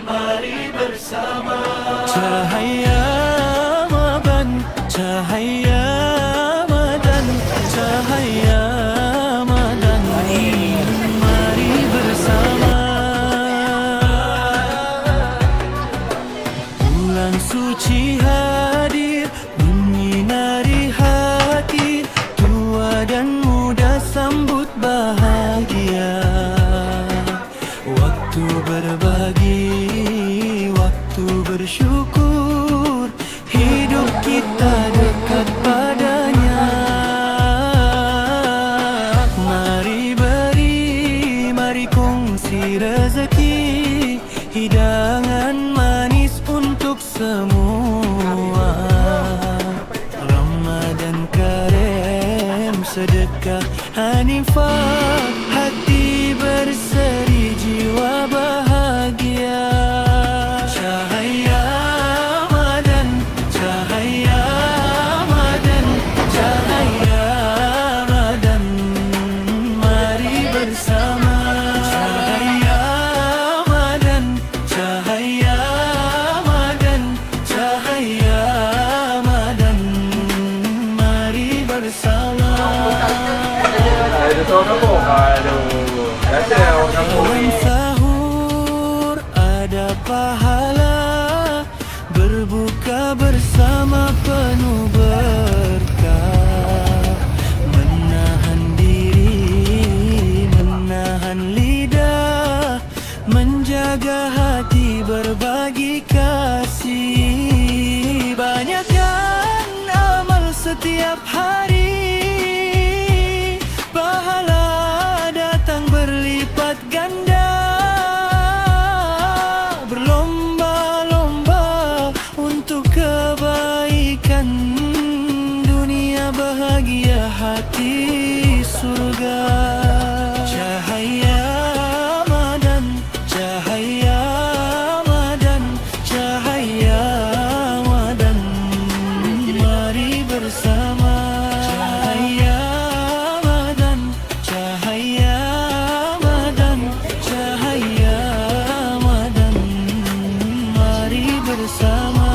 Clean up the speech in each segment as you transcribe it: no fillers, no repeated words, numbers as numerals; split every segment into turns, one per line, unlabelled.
mari bersama.
Cahaya Ramadan, cahaya Ramadan, cahaya Ramadan, mari bersama. Bulan suci hadir menyinari hati, tua dan muda sambut bahagia. Waktu berbagi, waktu bersyukur, hidup kita dekat padanya. Mari beri, mari kongsi rezeki, hidangan manis untuk semua. Ramadan Karim, sedekah hanifah, hati berseri, jiwa bahagia. Cahaya Ramadan, cahaya Ramadan, cahaya Ramadan, mari bersama. Cahaya Ramadan, cahaya Ramadan, cahaya Ramadan, mari bersama. Dalam sahur ada pahala, berbuka bersama penuh berkah. Menahan diri, menahan lidah, menjaga hati, berbagi kasih. Banyakkan amal setiap hari, pahala datang berlipat ganda. Berlomba-lomba untuk kebaikan, dunia bahagia, hati surga. Cahaya Ramadan, cahaya Ramadan, cahaya Ramadan, mari bersama. Cahaya Ramadan, cahaya Ramadan, cahaya Ramadan, mari bersama.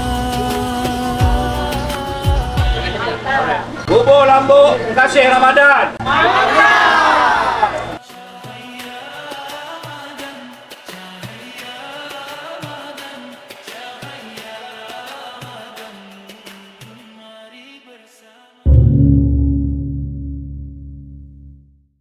Bubur lambuk kasih Ramadan.